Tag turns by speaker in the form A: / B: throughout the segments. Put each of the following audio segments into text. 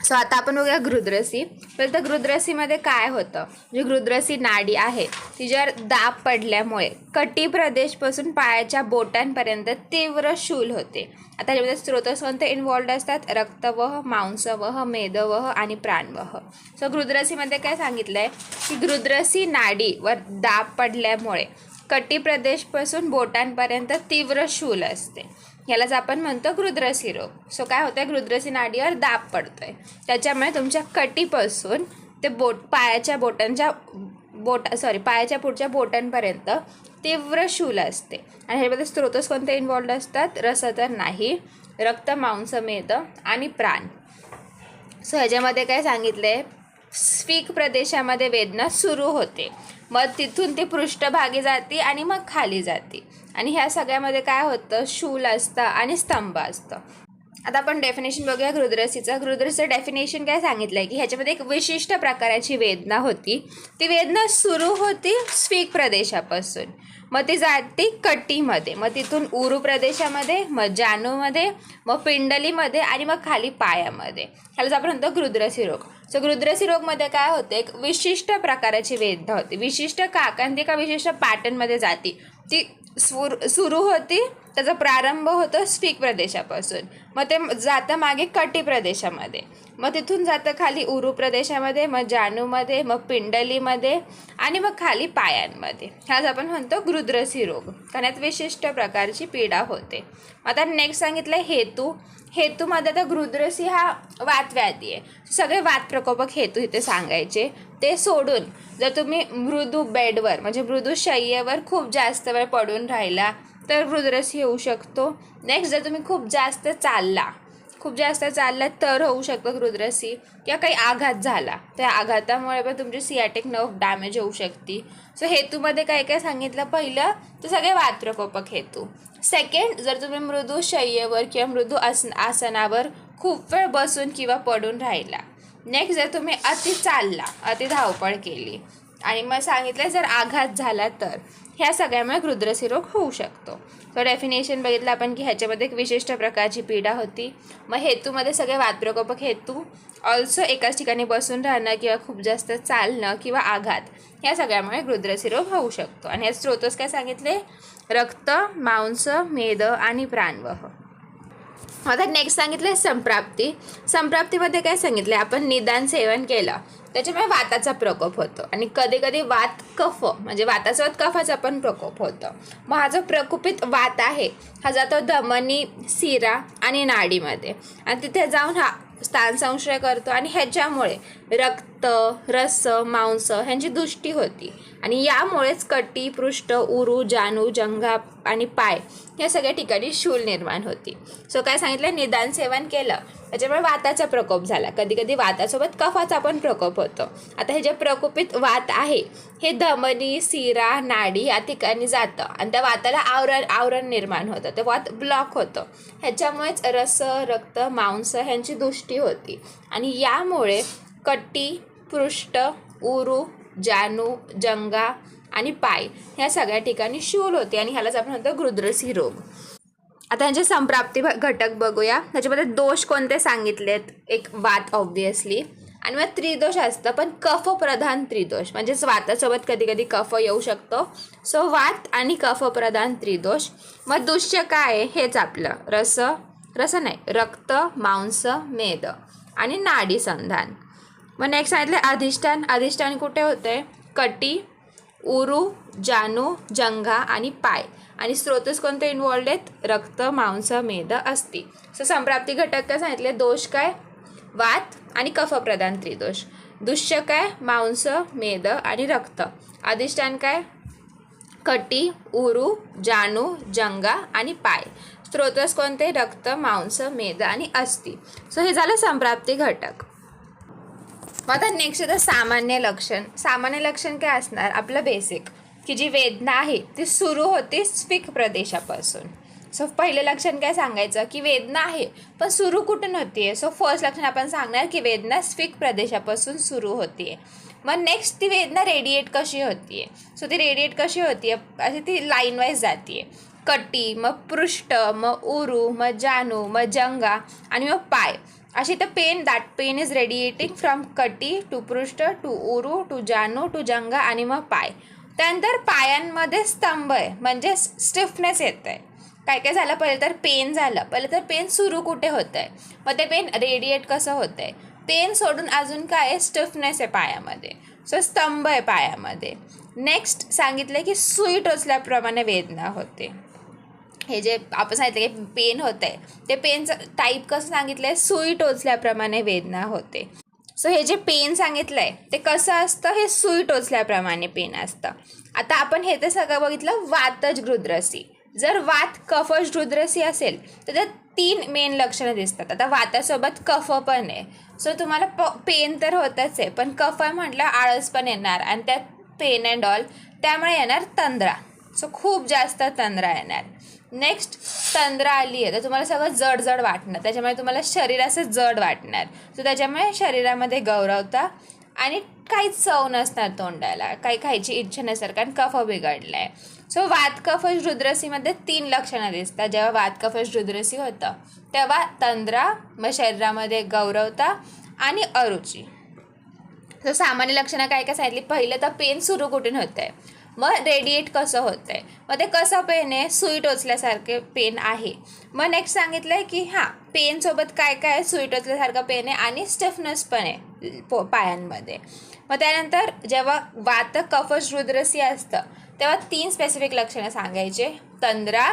A: So आता आपण बघूया घृद्रसी. तर घृद्रसीमध्ये काय होतं, जी घृद्रसी नाडी आहे तिच्यावर दाब पडल्यामुळे कटी प्रदेशपासून पायाच्या बोटांपर्यंत तीव्र शूल होते. आता त्याच्यामध्ये स्रोतस कोणते इन्व्हॉल्ड असतात, रक्तवह, मांसवह, मेदवह आणि प्राणवह. सो घृद्रसीमध्ये काय सांगितलं आहे की घृद्रसी नाडीवर दाब पडल्यामुळे कटी प्रदेशपासून बोटांपर्यंत तीव्र शूल असते. यालाच आपण म्हणतो घृद्रसी रोग. सो काय होतं, घृद्रसी नाडीवर दाब पडतोय, त्याच्यामुळे तुमच्या कटीपासून ते पायाच्या पुढच्या बोटांपर्यंत तीव्र शूल असते. आणि ह्यामध्ये स्रोतस कोणते इन्व्हॉल्ड असतात, रस तर नाही, रक्त, मांस, मेद आणि प्राण. सो ह्याच्यामध्ये काय सांगितलं आहे, स्फिक प्रदेशामध्ये वेदना सुरू होते, मग तिथून ती पृष्ठभागी जाते आणि मग खाली जाते. आणि ह्या सगळ्यामध्ये काय होतं, शूल असतं आणि स्तंभ असतं. आता आपण डेफिनेशन बघूया घृद्रसीचं. घृद्रसीचं डेफिनेशन काय सांगितलं आहे की ह्याच्यामध्ये एक विशिष्ट प्रकाराची वेदना होती. ती वेदना सुरू होती स्फिक प्रदेशापासून, मग ती जाते कटीमध्ये, मग तिथून उरू प्रदेशामध्ये, मग जानूमध्ये, मग पिंडलीमध्ये आणि मग खाली पायामध्ये. ह्यालाच आपण म्हणतो घृद्रसी रोग. सो घृद्रसी रोगमध्ये काय होतं, एक विशिष्ट प्रकाराची वेदना होती, विशिष्ट काकांतिका विशिष्ट पॅटर्नमध्ये जाती. ती सुरू होती, त्याचा प्रारंभ होतो स्फिक प्रदेशापासून, मग ते जातं मागे कटी प्रदेशामध्ये, मग तिथून जातं खाली उरू प्रदेशामध्ये, मग जानूमध्ये, मग पिंडलीमध्ये आणि मग खाली पायांमध्ये. ह्याच आपण म्हणतो घृद्रसी रोग, कारण यात विशिष्ट प्रकारची पीडा होते. आता नेक्स्ट सांगितलं हेतू. हेतूमध्ये आता घृद्रसी हा वातव्याधी आहे, सगळे वात प्रकोपक हेतू इथे सांगायचे. ते सोडून जर तुम्ही मृदू बेडवर म्हणजे मृदू शय्येवर खूप जास्त वेळ पडून राहिला तर घृद्रसी होऊ शकतो. नेक्स्ट जर तुम्ही खूप जास्त चालला तर होऊ शकतो घृद्रसी, किंवा काही आघात झाला त्या आघातामुळे पण तुमची सियाटिक नर्व डॅमेज होऊ शकते. सो हेतूमध्ये काय काय सांगितलं, पहिलं तर सगळे वात प्रकोपक हेतू. सेकंड, जर तुम्ही मृदू शय्येवर किंवा मृदू आसनावर खूप वेळ बसून किंवा पडून राहिला. नेक्स्ट, जर तुम्ही अति धावपळ केली आणि मग सांगितलं जर आघात झाला तर ह्या सगळ्यामुळे घृद्रसी रोग होऊ शकतो. सो डेफिनेशन बघितलं आपण की ह्याच्यामध्ये एक विशिष्ट प्रकारची पीडा होती. मग हेतूमध्ये सगळे वातप्रकोपक हेतू, ऑल्सो एकाच ठिकाणी बसून राहणं किंवा खूप जास्त चालणं किंवा आघात, ह्या सगळ्यामुळे घृद्रसी रोग होऊ शकतो. आणि ह्या स्रोतस काय सांगितले, रक्त, मांस, मेद आणि प्राणवह. आता नेक्स्ट सांगितलं संप्राप्ती. संप्राप्तीमध्ये काय सांगितलं, आपण निदान सेवन केलं त्याच्यामुळे वाताचा प्रकोप होतो, आणि कधी कधी वात कफ म्हणजे वातासोबत कफाचा पण प्रकोप होतो. मग हा जो प्रकोपित वात आहे हा जातो धमनी, शिरा आणि नाडीमध्ये, आणि तिथे जाऊन हा स्थान संशय करतो, आणि ह्याच्यामुळे रक्त, रस, मांस ह्यांची दुष्टी होती, आणि यामुळेच कटी, पृष्ठ, उरू, जानू, जंघा आणि पाय या सगळ्या ठिकाणी शूल निर्माण होती. सो काय सांगितलं, निदान सेवन केलं त्याच्यामुळे वाताचा प्रकोप झाला. कधी कधी वातासोबत कफाचा पण प्रकोप होतो. आता हे जे प्रकोपित वात आहे हे धमनी, शिरा, नाडी या ठिकाणी जातं, आणि त्या वाताला आवरण निर्माण होतं, ते वात ब्लॉक होतं. ह्याच्यामुळेच रस, रक्त, मांस ह्यांची दुष्टी होती, आणि यामुळे कटी, पृष्ठ, उरू, जानू, जंगा आणि पाय ह्या सगळ्या ठिकाणी शूल होते, आणि ह्यालाच आपण म्हणतो घृद्रसी रोग. आता ह्यांचे संप्राप्ती घटक बघूया. त्याच्यामध्ये दोष कोणते सांगितलेत, एक वात ऑब्व्हियसली, आणि मग त्रिदोष असतं, पण कफ प्रधान त्रिदोष, म्हणजेच वातासोबत कधी कधी कफ येऊ शकतो. सो वात आणि कफ प्रधान त्रिदोष. मग दुष्य काय आहे, हेच आपलं रक्त, मांस, मेद आणि नाडी संधान. मग नेक्स्ट सांगितलं अधिष्ठान. अधिष्ठान कुठे होते, कटी, उरू, जानू, जंघा आणि पाय, आणि स्रोतस कोणते इन्व्हॉल्ड आहेत, रक्त, मांस, मेद, अस्थि. सो संप्राप्ती घटक काय सांगितले, दोष काय, वात आणि कफप्रधान त्रिदोष. दुष्य काय, मांस, मेद आणि रक्त. अधिष्ठान काय, कटी, उरू, जानू, जंगा आणि पाय. स्रोतस कोणते, रक्त, मांस, मेद आणि अस्थि. सो हे झालं संप्राप्ती घटक. मग आता नेक्स्ट येतं सामान्य लक्षण. सामान्य लक्षण काय असणार, आपलं बेसिक, की जी वेदना आहे ती सुरू होते स्फिक प्रदेशापासून. सो पहिलं लक्षण काय सांगायचं, की वेदना आहे पण सुरू कुठून होतीये. सो फर्स्ट लक्षण आपण सांगणार की वेदना स्फिक प्रदेशापासून सुरू होतीये. मग नेक्स्ट ती वेदना रेडिएट कशी होतीये, सो ती रेडिएट कशी होतीये अशी ती लाईन वाईज जातीये. कटी, मग पृष्ठ, मग उरू, मग जानू, मग जंगा आणि मग पाय. अशी तर that pain is radiating from कटी टू पृष्ठ टू उरू टू जानू टू जंगा आणि मग पाय. त्यानंतर पायांमध्ये स्तंभ आहे म्हणजे स्टिफनेस येत आहे. काय काय झालं, पहिलं तर पेन झालं, पहिलं तर पेन सुरू कुठे होतं आहे, मग ते पेन रेडिएट कसं होतं आहे. पेन सोडून अजून काय आहे, स्टिफनेस आहे पायामध्ये, सो स्तंभ आहे पायामध्ये. नेक्स्ट सांगितलं की सुई टोचल्याप्रमाणे वेदना होते. हे जे आपण सांगितलं की पेन होतं आहे ते पेनचं टाईप कसं सांगितलं आहे, सुई टोचल्याप्रमाणे वेदना होते. सो हे जे पेन सांगितलं आहे ते कसं असतं, हे सुई टोचल्याप्रमाणे पेन असतं. आता आपण हे तर सगळं बघितलं वातज गृध्रसी. जर वात कफज गृध्रसी असेल तर त्यात 3 मेन लक्षणं दिसतात. आता वातासोबत कफ पण आहे, सो तुम्हाला पेन तर होतच आहे, पण कफ म्हटलं आळस पण येणार आणि त्यात पेन अँड ऑल, त्यामुळे येणार तंद्रा. सो खूप जास्त तंद्रा येणार. नेक्स्ट तंद्रा आली आहे तर तुम्हाला सगळं जड जड वाटणार, त्याच्यामुळे तुम्हाला शरीर असं जड वाटणार. सो त्याच्यामुळे शरीरामध्ये गौरवता आणि काहीच चव नसणार तोंडाला, काही खायची इच्छा नसणार कारण कफ बिघडला आहे. सो वात कफज गृध्रसीमध्ये 3 लक्षणं दिसतात. जेव्हा वात कफज गृध्रसी होतं तेव्हा तंद्रा, मग शरीरामध्ये गौरवता आणि अरुची. सो सामान्य लक्षणं काय काय सांगितली, पहिलं तर पेन सुरू कुठून होतं आहे, मग रेडिएट कसं होतं आहे, मग ते कसं पेन आहे, सुई टोचल्यासारखे पेन आहे. मग नेक्स्ट सांगितलं आहे की हां पेनसोबत काय काय आहे, सुई टोचल्यासारखं पेन आहे आणि स्टिफनेस पण आहे पायांमध्ये. मग त्यानंतर जेव्हा वात कफज गृध्रसी असतं तेव्हा 3 स्पेसिफिक लक्षणं सांगायचे, तंद्रा,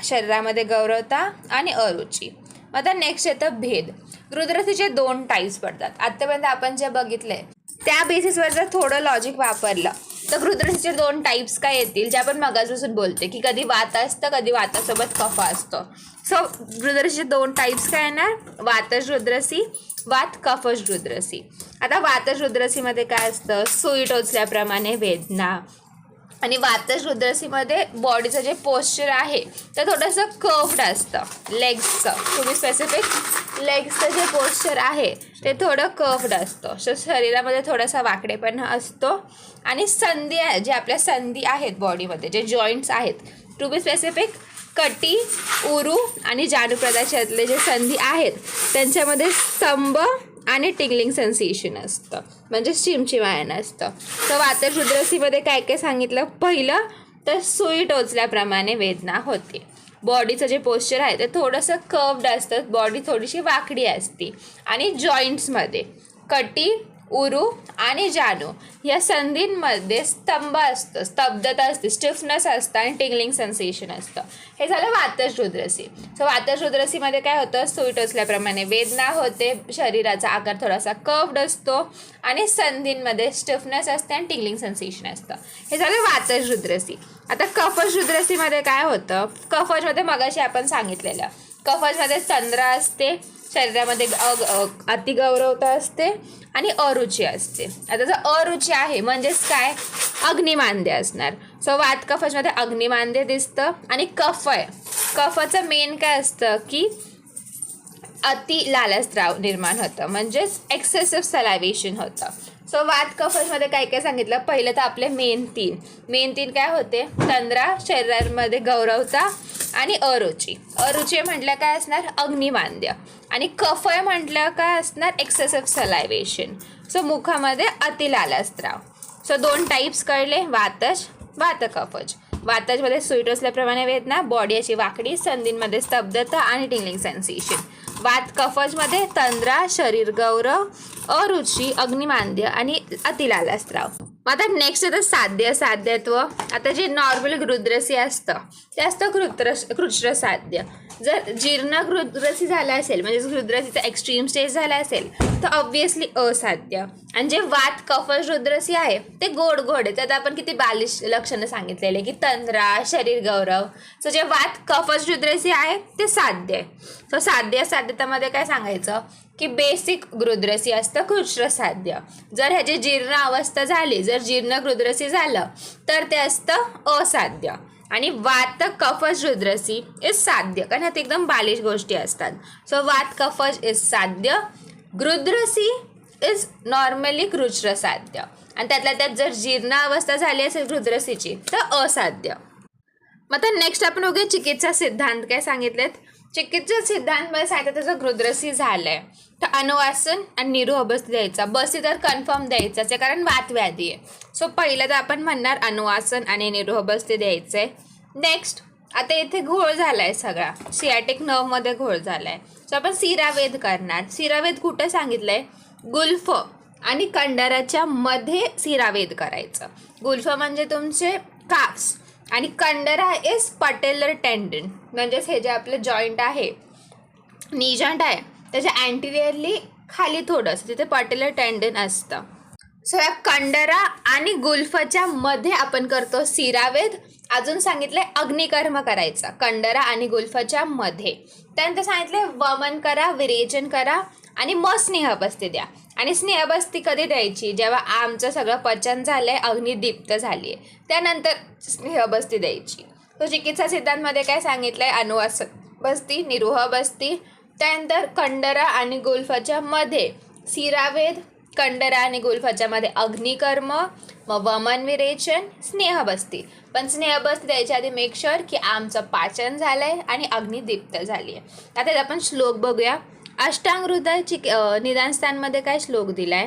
A: शरीरामध्ये गौरवता आणि अरुची. मग आता नेक्स्ट येतं भेद. गृध्रसीचे 2 टाईप्स पडतात. आत्तापर्यंत आपण जे बघितले त्या बेसिसवर जर थोडं लॉजिक वापरलं तर गृध्रसीचे 2 टाईप्स काय येतील, जे आपण मगाचपासून बोलते की कधी वात असतं कधी वातासोबत कफ असतं. सो गृध्रसीचे 2 टाईप्स काय येणार, वातज गृध्रसी, वात कफज गृध्रसी. आता वातज गृध्रसीमध्ये काय असतं, सुई टोचल्याप्रमाणे वेदना. आणि वातज गृध्रसीमध्ये बॉडीचं जे पोश्चर आहे ते थोडंसं कर्व्ड असतं, लेग्सचं टू बी स्पेसिफिक, लेग्सचं जे पोश्चर आहे ते थोडं कर्व्ड असतं. सो शरीरामध्ये थोडासा वाकडेपणा असतो आणि संधी आहे, जे आपल्या संधी आहेत बॉडीमध्ये, जे जॉईंट्स आहेत टू बी स्पेसिफिक कटी, उरू आणि जानुप्रदेशातले जे संधी आहेत त्यांच्यामध्ये स्तंभ आणि टिंगलिंग सेन्सेशन असतं, म्हणजे चिमचिमायन असतं. तर वातज गृध्रसीमध्ये काय काय सांगितलं, पहिलं तर सुई टोचल्याप्रमाणे वेदना होते. बॉडीचं जे पोश्चर आहे ते थोडंसं कर्व्ड असतं, बॉडी थोडीशी वाकडी असते आणि जॉईंट्समध्ये कटी, उरू आणि जानू या संधींमध्ये स्तंभ असतं, स्तब्धता असते, स्टिफनेस असतं आणि टिंगलिंग सेन्सेशन असतं. हे झालं वातज गृध्रसी. सो वातज गृध्रसीमध्ये काय होतं, सुई टोचल्याप्रमाणे वेदना होते, शरीराचा आकार थोडासा कर्व्ड असतो आणि संधींमध्ये स्टिफनेस असते आणि टिंगलिंग सेन्सेशन असतं. हे झालं वातज गृध्रसी. आता कफज गृध्रसीमध्ये काय होतं, कफजमध्ये मगाशी आपण सांगितलेलं, कफजमध्ये तंद्रा असते, शरीरामध्ये अतिगौरवता असते आणि अरुची असते. आता जर अरुची आहे म्हणजेच काय, अग्निमांद्य असणार. सो वात कफजमध्ये अग्निमांद्य दिसतं आणि कफ आहे, कफचं मेन काय असतं की अति लालस्राव निर्माण होतं, म्हणजेच एक्सेसिव्ह सलायव्हेशन होतं. सो वात कफजमध्ये काय काय सांगितलं, पहिलं तर आपले मेन तीन काय होते, तंद्रा, शरीरामध्ये गौरवता आणि अरुची. अरुची म्हटलं काय असणार, अग्निमांद्य. आणि कफय म्हटलं काय असणार, एक्सेसिव्ह सलायव्हेशन. सो मुखामध्ये अतिलालस्राव. सो 2 टाईप्स कळले, वातज, वात कफज. वातजमध्ये सुई टोचल्याप्रमाणे वेदना, बॉडी अशी वाकडी, संधींमध्ये स्तब्धता आणि टिंगलिंग सेन्सेशन. वात कफजमध्ये तंद्रा, शरीर गौरव, अरुची, अग्निमांद्य आणि अतिलालस्राव. आता नेक्स्ट येतं साध्यत्व. आता जे नॉर्मल गृध्रसी असतं ते असतं कृच्छ्रसाध्य. जर जीर्ण गृध्रसी झाला असेल म्हणजे गृध्रसीचा एक्स्ट्रीम स्टेज झाला असेल तर ऑब्व्हियसली असाध्य. आणि जे वात कफज गृध्रसी आहे ते गोड आहे. त्यात आपण किती बालिश लक्षणं सांगितलेले की तंद्रा, शरीर गौरव. सो जे वात कफज गृध्रसी आहे ते साध्य आहे. सो साध्यतामध्ये काय सांगायचं की बेसिक गृध्रसी असतं कृच्छ्रसाध्य. जर ह्याची जीर्ण अवस्था झाली, जर जीर्ण गृध्रसी झालं तर ते असतं असाध्य. आणि वात कफज गृध्रसी इज साध्य, कारण ह्यात एकदम बालिश गोष्टी असतात. सो वात कफज इज साध्य, गृध्रसी इज नॉर्मली कृच्छ्रसाध्य, आणि त्यातल्या त्यात जर जीर्ण अवस्था झाली असेल गृध्रसीची तर असाध्य. मग आता नेक्स्ट आपण बघूया चिकित्सा सिद्धांत काय सांगितलेत. चिकित्सा सिद्धांतमध्ये सांगितलं त्याचं गृध्रसी झालंय तर अनुवासन आणि निरुह बस्ती द्यायचा. बस्ती तर कन्फर्म द्यायचाच आहे कारण वातव्याधी आहे. सो पहिलं तर आपण म्हणणार अनुवासन आणि निरुह बस्ती द्यायचंय. नेक्स्ट आता इथे घोळ झालाय सगळा, सियाटिक नर्वमध्ये घोळ झालाय. सो आपण शिरावेद करणार. शिरावेद कुठं सांगितलंय, गुल्फ आणि कंडराच्या मध्ये शिरावेद करायचं. गुल्फ म्हणजे तुमचे काप्स आणि कंडरा इज पटेलर टेंडन, म्हणजेच हे जे आपलं जॉईंट आहे, नी जॉईंट आहे त्याच्या अँटिरियरली खाली थोडंसं तिथे पटेलर टेंडन असतं. सो या कंडरा आणि गुल्फच्या मध्ये आपण करतो शिरावेद. अजून सांगितलंय अग्निकर्म करायचा कंडरा आणि गुल्फच्या मध्ये. त्यानंतर सांगितलंय वमन करा, विरेचन करा आणि मग स्नेहबस्ती द्या. आणि स्नेहबस्ती कधी द्यायची, जेव्हा आमचं सगळं पचन झालंय, अग्निदीप्त झाली आहे, त्यानंतर स्नेहबस्ती द्यायची. तो चिकित्सा सिद्धांतमध्ये काय सांगितलंय, अनुवासन बस्ती, निरुह बस्ती, त्यानंतर कंडरा आणि गुल्फच्या मध्ये शिरावेद, कंडरा आणि गुल्फच्या मध्ये अग्निकर्म, मग वमन विरेचन, स्नेहबस्ती. पण स्नेहबस्ती द्यायच्या आधी मेक शुअर की आमचं पाचन झालंय आणि अग्निदीप्त झाली आहे. आता आपण श्लोक बघूया. अष्टांग हृदय निदानस्थानमध्ये काय श्लोक दिलाय,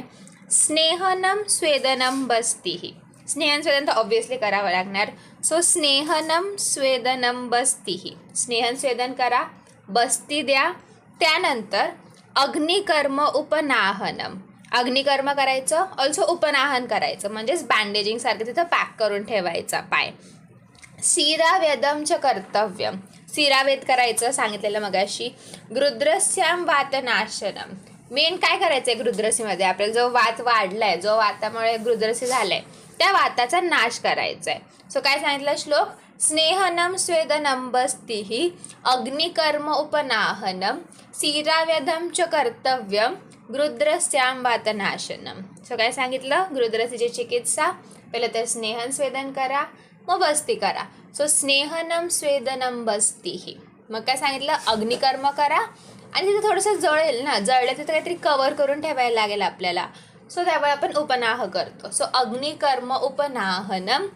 A: स्नेहनम स्वेदनम बस्तीही. स्नेहन स्वेदन तर ऑब्व्हियसली करावं लागणार. सो स्नेहनम स्वेदनम बस्तीही, स्नेहन स्वेदन करा, बस्ती द्या. त्यानंतर अग्निकर्म उपनाहनम, अग्निकर्म करायचं, ऑल्सो उपनाहन करायचं, म्हणजेच बँडेजिंग सारखं तिथं पॅक करून ठेवायचा पाय. शिरावेदम च कर्तव्यम, शिरावेद करायचं सांगितलेलं मगाशी. गृध्रस्याम वातनाशनम, मेन काय करायचं आहे गृध्रसीमध्ये, आपल्याला जो वात वाढलाय, जो वातामुळे गृध्रसी झालाय, त्या वाताचा नाश करायचा आहे. सो काय सांगितलं श्लोक, स्नेहनम स्वेदनम बस्तीही अग्निकर्म उपनाहनम शिरावेदम च कर्तव्यम गृध्रस्याम वातनाशनम. सो काय सांगितलं, गृध्रसीची चिकित्सा, पहिलं तर स्नेहन स्वेदन करा, मग बस्ती करा. सो स्नेहनम स्वेदनम बस्तीही. मग काय सांगितलं, अग्निकर्म करा, आणि तिथे थोडंसं जळेल ना, जळलं तिथं काहीतरी कवर करून ठेवायला लागेल आपल्याला. सो त्यावेळी आपण उपनाह करतो. सो अग्निकर्म उपनाहनम.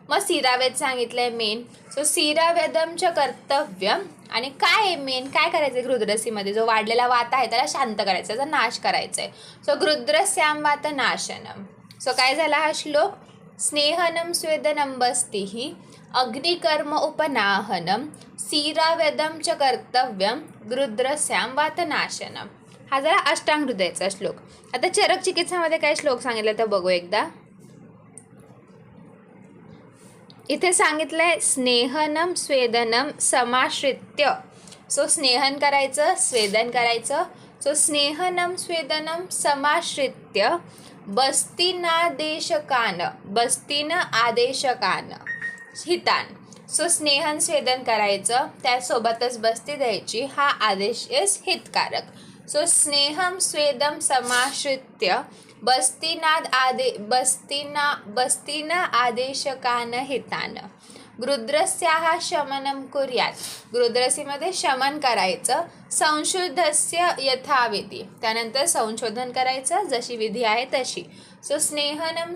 A: मग शिरावेद सांगितलंय मेन. सो शिरावेदम च कर्तव्यम, आणि काय आहे मेन, काय करायचं आहे गृध्रसीमध्ये, जो वाढलेला वात आहे त्याला शांत करायचा, त्याचा नाश करायचा आहे. सो गृध्रस्याम वातनाशनम. सो काय झाला हा श्लोक, स्नेहनम स्वेदनम बस्तीही अग्निकर्म उपनाहनम शिरावेदम च कर्तव्यम गृध्रस्याम वातनाशनम. हा जरा अष्टांग हृदयाचा श्लोक. आता चरक चिकित्सामध्ये काय श्लोक सांगितलं तर बघू एकदा. इथे सांगितलंय स्नेहनम स्वेदनम समाश्रित्य. सो स्नेहन करायचं, स्वेदन करायचं. सो स्नेहनम स्वेदनम समाश्रित्य बस्तीनादेशकान, बस्तीन आदेशकान हितान. सो स्नेहन स्वेदन करायचं, त्यासोबतच बस्ती द्यायची, हा आदेश इज हितकारक. सो स्नेहम स्वेदम समाश्रित्य बस्तीन आदेशकान हितान गृध्रस्याः शमनं कुर्यात. गृध्रसीमध्ये शमन करायचं, संशोधस्य यथाविधी, त्यानंतर संशोधन करायचं जशी विधी आहे तशी. सो स्नेहम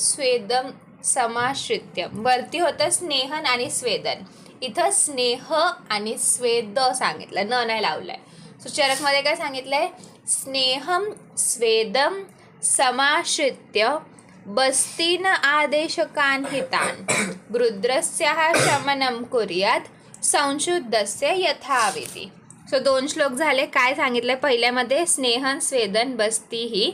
A: स्वेदम समाश्रित्य, वरती होतं स्नेहन आणि स्वेदन, इथं स्नेह आणि स्वेद सांगितलं, न नाही लावलंय. सो चरकमध्ये काय सांगितलंय, स्नेहम स्वेदम समाश्रित्य बस्तीन आदेशकान हितान गृध्रस्याः शमनं कुर्यात संशुद्धस्य यथाविधी. सो 2 श्लोक झाले. काय सांगितलंय पहिल्यामध्ये, स्नेहन स्वेदन बस्तीही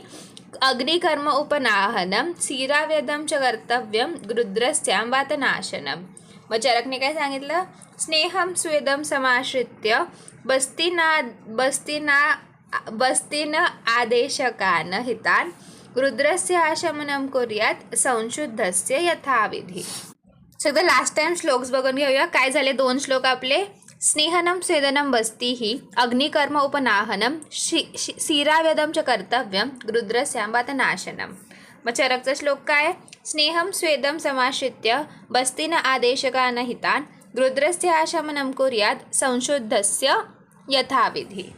A: अग्निकर्म उपनाहनम शिरावेदम च कर्तव्यम गृध्रस्याम वातनाशनम. मग चरकने काय सांगितलं, स्नेहम स्वेदम समाश्रित्य बस्तीन आदेशकान हितान गृध्रस्य शमनं कुर्यात संशुद्धस्य यथाविधी. सगळं लास्ट टाइम श्लोक्स बघून घेऊया. काय झाले 2 श्लोक आपले, स्नेहनम स्वेदनम बस्तीही अग्निकर्म उपनाहनम शिरावेदम च कर्तव्यम गृध्रस्याम वातनाशनम. मग चरकचा श्लोक काय, स्नेहम स्वेदम समाश्रित्य बस्तीन आदेशकान हितान गृध्रस्य शमनं कुर्यात संशुद्धस्य यथाविधी.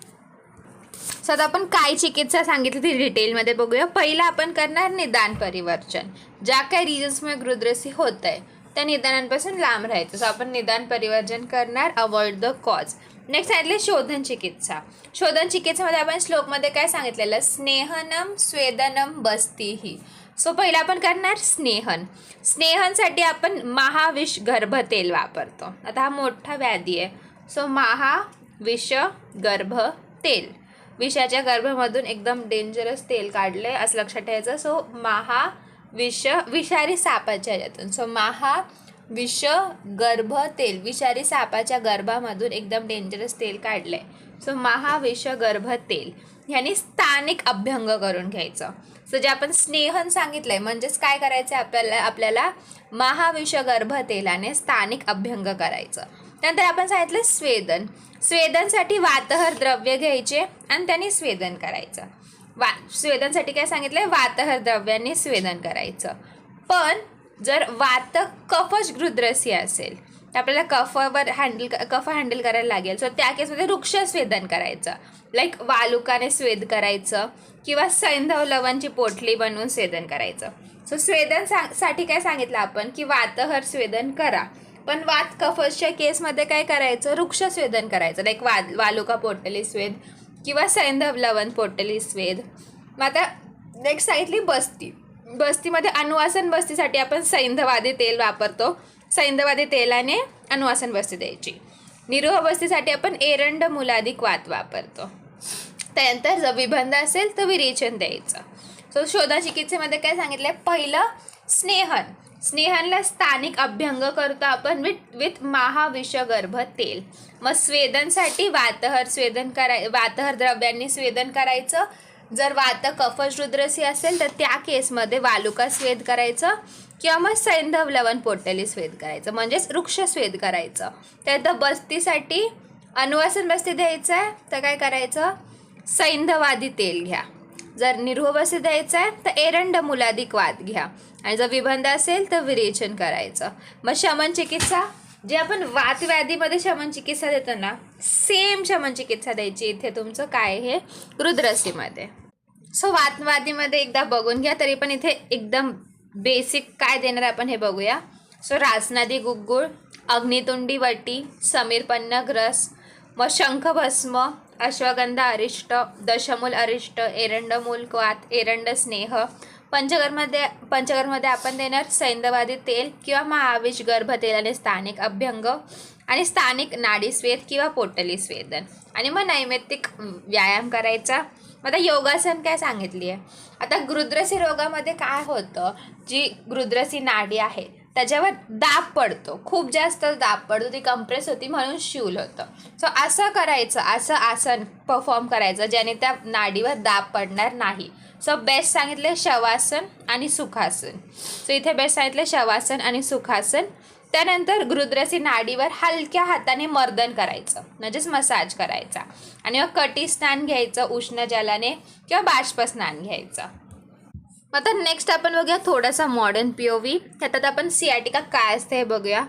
A: सो आता आपण काय चिकित्सा सांगितली ती डिटेलमध्ये बघूया. पहिला आपण करणार निदान परिवर्जन. ज्या काही रिजन्समुळे गृध्रसी होत आहे त्या निदानांपासून लांब राहायचं. सो आपण निदान परिवर्जन करणार, अवॉइड द कॉज. नेक्स्ट सांगितले शोधन चिकित्सा. शोधन चिकित्सेमध्ये आपण श्लोकमध्ये काय सांगितलेलं, स्नेहनम स्वेदनम बस्तीही. सो पहिला आपण करणार स्नेहन. स्नेहनसाठी आपण महाविष गर्भ तेल वापरतो. आता हा मोठा व्याधी आहे. सो महाविष गर्भ तेल, विषाच्या गर्भामधून एकदम डेंजरस तेल काढले असं लक्षात ठेवायचं. सो विषारी सापाच्या ह्याच्यातून. सो विष गर्भ तेल, विषारी सापाच्या गर्भामधून एकदम डेंजरस तेल काढले. सो महाविष गर्भ तेल ह्यानी स्थानिक अभ्यंग करून घ्यायचं. सो जे आपण स्नेहन सांगितलंय म्हणजेच काय करायचं आपल्याला महाविष गर्भ तेलाने स्थानिक अभ्यंग करायचं. त्यानंतर आपण सांगितलं स्वेदन. स्वेदनसाठी वातहर द्रव्य घ्यायचे आणि त्यांनी स्वेदन करायचं. स्वेदनसाठी काय सांगितलंय, वातहर द्रव्याने स्वेदन करायचं. पण जर वात कफश गृध्रसी असेल तर आपल्याला कफ हँडल करायला लागेल. सो त्या केसमध्ये वृक्ष स्वेदन करायचं, लाईक वालुकाने स्वेद करायचं किंवा सैंधव लवणची पोटली बनवून स्वेदन करायचं. सो स्वेदन साठी काय सांगितलं आपण की वातहर स्वेदन करा, पण वात कफशच्या केसमध्ये काय करायचं, वृक्ष स्वेदन करायचं, लाईक वालुका पोटली स्वेद किंवा सैंधव लवण पोटली स्वेद. मग आता नेक्स्ट सांगितली बस्ती. बस्तीमध्ये अनुवासन बस्तीसाठी आपण सैंधवादी तेल वापरतो. सैंधवादी तेलाने अनुवासन बस्ती द्यायची. निरोह बस्तीसाठी आपण एरंड मुलाधिक वात वापरतो. त्यानंतर जर विबंध असेल तर विरेचन द्यायचं. सो शोधा चिकित्सेमध्ये काय सांगितलं, पहिलं स्नेहन. स्नेहनला स्थानिक अभ्यंग करतो आपण विथ महाविष गर्भ तेल. मग स्वेदनसाठी वातहर द्रव्यांनी स्वेदन करायचं. जर वात कफश गृध्रसी असेल तर त्या केसमध्ये वालुका स्वेद करायचं किंवा मग सैंधव लवण पोटली स्वेद करायचं, म्हणजेच वृक्ष स्वेद करायचं. त्यानंतर बस्तीसाठी अनुवासन बस्ती द्यायचं आहे तर काय करायचं, सैंधवादी तेल घ्या. जर निरोह बस्ती द्यायचं आहे तर एरंड मुलाधिक वात घ्या. आणि जर विबंध असेल तर विरेचन करायचं. मग शमन चिकित्सा, जे आपण वातव्याधीमध्ये शमन चिकित्सा देतो ना, सेम शमन चिकित्सा द्यायची इथे तुमचं काय हे गृध्रसीमध्ये. सो वातवादीमध्ये एकदा बघून घ्या, तरी पण इथे एकदम बेसिक काय देणार आपण हे बघूया. सो रासनादी गुग्गुळ, अग्नितुंडी वटी, समीरपन्न ग्रस, मग शंखभस्म, अश्वगंधा अरिष्ट, दशमूल अरिष्ट, एरंडमूल क्वात, एरंड स्नेह. पंचकर्मध्ये आपण देणार सैंधवादी तेल किंवा महाविष गर्भ तेलाने स्थानिक अभ्यंग आणि स्थानिक नाडी स्वेद किंवा पोटली स्वेदन. आणि मग नैमित्तिक व्यायाम करायचा. आता योगासन काय सांगितली आहे. आता गृध्रसी रोगामध्ये काय होतं, जी गृध्रसी नाडी आहे त्याच्यावर दाब पडतो, खूप जास्त दाब पडतो, ती कंप्रेस होती म्हणून शूल होतं. सो असं करायचं, असं आसन परफॉर्म करायचं ज्याने त्या नाडीवर दाब पडणार नाही. सो बेस्ट सांगितले शवासन आणि सुखासन. सो इथे बेस्ट सांगितले शवासन आणि सुखासन. त्यानंतर गृध्रसी नाडीवर हलक्या हाताने मर्दन करायचं, म्हणजेच मसाज करायचा. आणि मग कटी स्नान घ्यायचं उष्ण जलाने किंवा बाष्प स्नान घ्यायचं. आता नेक्स्ट आपण बघूया थोडासा मॉडर्न POV. त्यात आपण सियाटिका काय असते हे बघूया.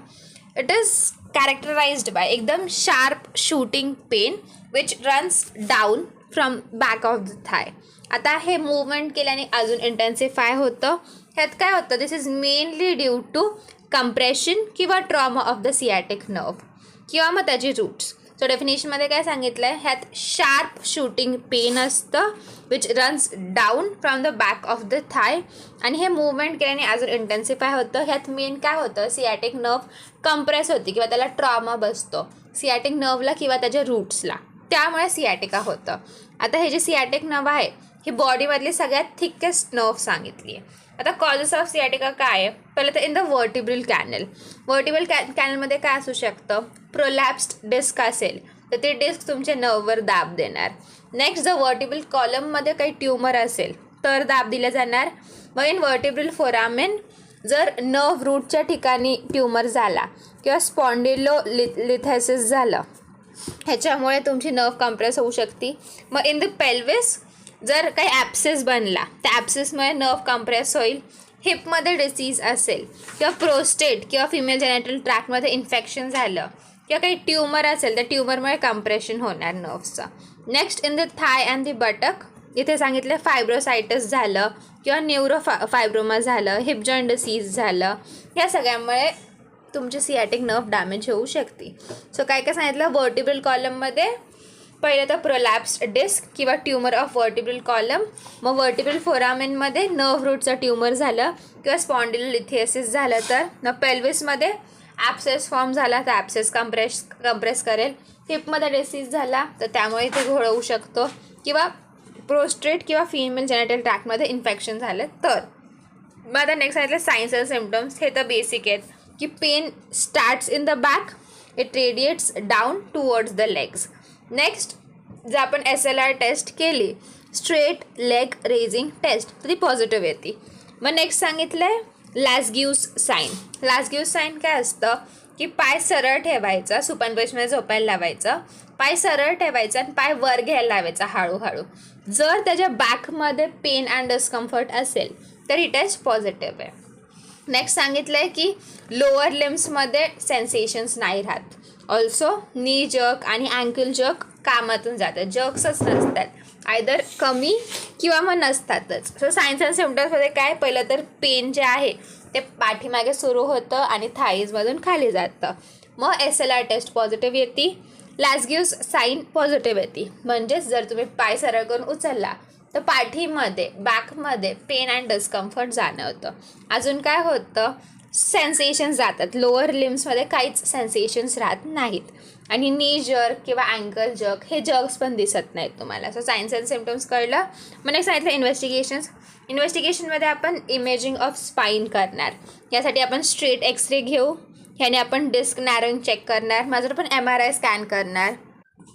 A: इट इज कॅरेक्टराइज्ड बाय एकदम sharp shooting pain which runs down from back of the thigh. आता हे मूवमेंट केल्याने अजून इंटेन्सिफाय होतं. ह्यात काय होतं, this is mainly due to compression किंवा trauma of the sciatic nerve किंवा मग त्याची रूट्स. सो डेफिनेशनमध्ये काय सांगितलं आहे, ह्यात शार्प शूटिंग पेन असतं which runs down from the back of the thigh. आणि हे मूवमेंट केल्याने अजून इंटेन्सिफाय होतं. ह्यात मेन काय होतं, सियाटिक नर्व कंप्रेस होती किंवा त्याला ट्रॉमा बसतो सियाटिक नर्वला किंवा त्याच्या रूट्सला, त्यामुळे सियाटिका होतं. आता हे जे सियाटिक नर्व आहे ही बॉडीमधली सगळ्यात थिकेस्ट नर्व सांगितली आहे. आता कॉजेस ऑफ सियाटिका काय आहे, पहिलं तर in the vertebral canal. Vertebral कॅनलमध्ये काय असू शकतं, प्रोलॅप्स्ड डिस्क असेल तर ते डिस्क तुमच्या नर्ववर दाब देणार. नेक्स्ट जर वर्टिब्रल कॉलममध्ये काही ट्यूमर असेल तर दाब दिला जाणार. मग इन वर्टिब्रल फोरामेन जर नर्व रूटच्या ठिकाणी ट्यूमर झाला किंवा स्पॉन्डिलोलिथेसिस झालं ह्याच्यामुळे तुमची नर्व कंप्रेस होऊ शकते. मग इन द पेल्विस जर काही ॲप्सेस बनला त्या ॲप्सेसमुळे नर्व कंप्रेस होईल. हिपमध्ये डिसीज असेल किंवा प्रोस्टेट किंवा फिमेल जेनेटल ट्रॅक्टमध्ये इन्फेक्शन झालं किंवा काही ट्यूमर असेल तर ट्यूमरमुळे कम्प्रेशन होणार नर्व्सचं. Next in the thigh and the buttock, इथे सांगितलं फायब्रोसायटस झालं किंवा फायब्रोमा झालं, हिप जॉईंट डिसीज झालं, या सगळ्यामुळे तुमची सियाटिक नर्व डॅमेज होऊ शकते. सो काय काय सांगितलं, वर्टिब्रल कॉलममध्ये पहिलं तर प्रोलॅप्स्ड डिस्क किंवा ट्यूमर ऑफ वर्टिब्रल कॉलम, मग वर्टिब्रल फोरामेनमध्ये नर्व रूटचं ट्यूमर झालं किंवा स्पॉन्डिलोलिथिएसिस झालं तर, मग पेल्विसमध्ये ॲप्सेस फॉर्म झाला तर ॲप्सेस कंप्रेस करेल, हिपमध्ये डिसीज झाला तर त्यामुळे ते घोळ होऊ शकतो, किंवा प्रोस्ट्रेट किंवा फिमेल जेनेटल ट्रॅक्टमध्ये इन्फेक्शन झालं तर. मग आता नेक्स्ट सांगितलं सायन्स अँड सिम्पटम्स. हे तर बेसिक आहेत की pain starts in the back, it radiates down towards the legs. Next जर आपण SLR टेस्ट केली, स्ट्रेट लेग रेझिंग टेस्ट, तर ती पॉझिटिव्ह येते. मग नेक्स्ट सांगितलं आहे लॅस्ग्यूस साईन. लॅस्ग्यूस साईन काय असतं की पाय सरळ ठेवायचा, सुपान पोझिशनमध्ये झोपायला लावायचं, पाय सरळ ठेवायचा आणि पाय वर घ्यायला लावायचा हळूहळू. जर त्याच्या बॅकमध्ये पेन अँड डिस्कम्फर्ट असेल तर ही टेस्ट पॉझिटिव्ह आहे. नेक्स्ट सांगितलं आहे की लोअर लिम्समध्ये सेन्सेशन्स नाही राहत. ऑल्सो नी जर्क आणि अँकल जर्क कामातून जातात, जर्क्सच नसतात, आयदर कमी किंवा मग नसतातच. सो सायन्स अँड सिम्पटम्समध्ये काय, पहिलं तर पेन जे आहे ते पाठीमागे सुरू होतं आणि थाईजमधून खाली जातं. मग SLR टेस्ट पॉझिटिव्ह येते, लॅस्ग्यूस साईन पॉझिटिव्ह येते. म्हणजेच जर तुम्ही पाय सरळ करून उचलला तर पाठीमध्ये बॅकमध्ये पेन अँड डिस्कम्फर्ट जाणवतं. अजून काय होतं, सेन्सेशन्स जातात, लोअर लिम्समध्ये काहीच सेन्सेशन्स राहत नाहीत, आणि नी जर्क किंवा अँकल जर्क हे जर्क्स पण दिसत नाहीत तुम्हाला. सो सायन्स अँड सिम्पटम्स कळलं. मग नेक्स्ट सांगितलं इन्व्हेस्टिगेशन्स. इन्व्हेस्टिगेशनमध्ये आपण इमेजिंग ऑफ स्पाईन करणार. यासाठी आपण स्ट्रेट एक्सरे घेऊ, ह्याने आपण डिस्क नॅरोइंग चेक करणार, माझं पण MRI स्कॅन करणार,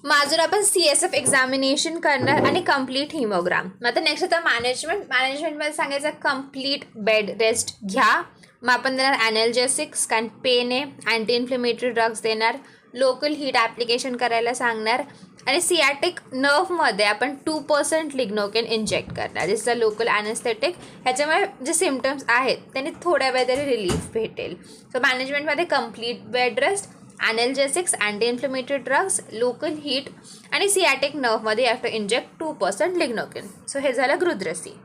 A: माझं आपण CSF एक्झामिनेशन करणार आणि कम्प्लीट हिमोग्राम. मग आता नेक्स्ट होतं मॅनेजमेंटमध्ये सांगायचं कम्प्लीट बेड रेस्ट घ्या. मग आपण देणार ॲनॅल्जेसिक्स, कारण पेन आहे, अँटी इन्फ्लेमेटरी ड्रग्स देणार, लोकल हीट ॲप्लिकेशन करायला सांगणार, आणि सियाटिक नर्वमध्ये आपण 2% लिग्नोकेन इंजेक्ट करणार, दिस इज अ लोकल ॲनेस्थेटिक. ह्याच्यामुळे जे सिम्पटम्स आहेत त्यांनी थोड्या वेळ तरी रिलीफ भेटेल. सो मॅनेजमेंटमध्ये complete bed rest, analgesics, anti inflammatory drugs, local heat, आणि सियाटिक नर्वमध्ये आफ्टर इंजेक्ट 2% लिग्नोकेन. सो हे झालं गृध्रसी.